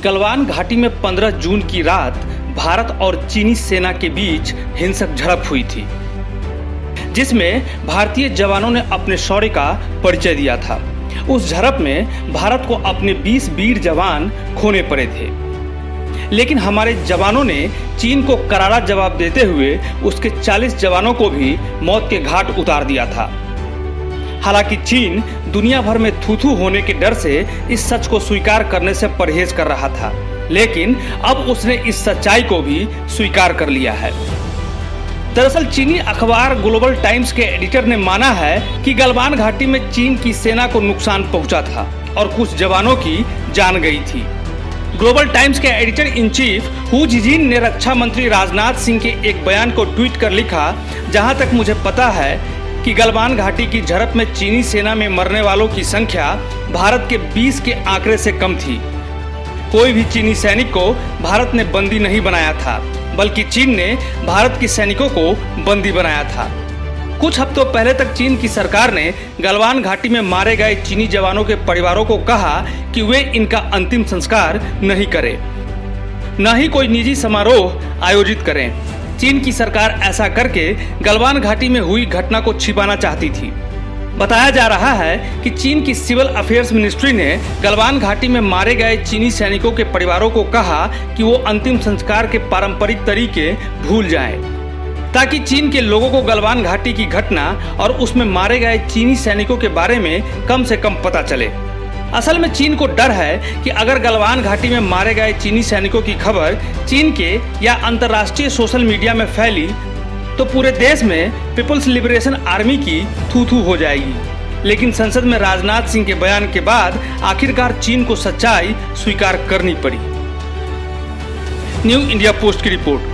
गलवान घाटी में 15 जून की रात भारत और चीनी सेना के बीच हिंसक झड़प हुई थी, जिसमें भारतीय जवानों ने अपने शौर्य का परिचय दिया था। उस झड़प में भारत को अपने 20 वीर जवान खोने पड़े थे, लेकिन हमारे जवानों ने चीन को करारा जवाब देते हुए उसके 40 जवानों को भी मौत के घाट उतार दिया था। हालांकि चीन दुनिया भर में थू-थू होने के डर से इस सच को स्वीकार करने से परहेज कर रहा था, लेकिन अब उसने इस सच्चाई को भी स्वीकार कर लिया है। दरअसल चीनी अखबार ग्लोबल टाइम्स के एडिटर ने माना है कि गलवान घाटी में चीन की सेना को नुकसान पहुंचा था और कुछ जवानों की जान गई थी। ग्लोबल टाइम्स के एडिटर इन चीफ हू जिजिन ने रक्षा मंत्री राजनाथ सिंह के एक बयान को ट्वीट कर लिखा, जहां तक मुझे पता है कि गलवान घाटी की झड़प में चीनी सेना में मरने वालों की संख्या भारत के 20 के आंकड़े से कम थी। कोई भी चीनी सैनिक को भारत ने बंदी नहीं बनाया था, बल्कि चीन ने भारत के सैनिकों को बंदी बनाया था। कुछ हफ्तों पहले तक चीन की सरकार ने गलवान घाटी में मारे गए चीनी जवानों के परिवारों को कहा कि वे इनका अंतिम संस्कार नहीं करें, न ही कोई निजी समारोह आयोजित करें। चीन की सरकार ऐसा करके गलवान घाटी में हुई घटना को छिपाना चाहती थी। बताया जा रहा है कि चीन की सिविल अफेयर्स मिनिस्ट्री ने गलवान घाटी में मारे गए चीनी सैनिकों के परिवारों को कहा कि वो अंतिम संस्कार के पारंपरिक तरीके भूल जाएं, ताकि चीन के लोगों को गलवान घाटी की घटना और उसमें मारे गए चीनी सैनिकों के बारे में कम से कम पता चले। असल में चीन को डर है कि अगर गलवान घाटी में मारे गए चीनी सैनिकों की खबर चीन के या अंतर्राष्ट्रीय सोशल मीडिया में फैली तो पूरे देश में पीपल्स लिबरेशन आर्मी की थू-थू हो जाएगी। लेकिन संसद में राजनाथ सिंह के बयान के बाद आखिरकार चीन को सच्चाई स्वीकार करनी पड़ी। न्यू इंडिया पोस्ट की रिपोर्ट।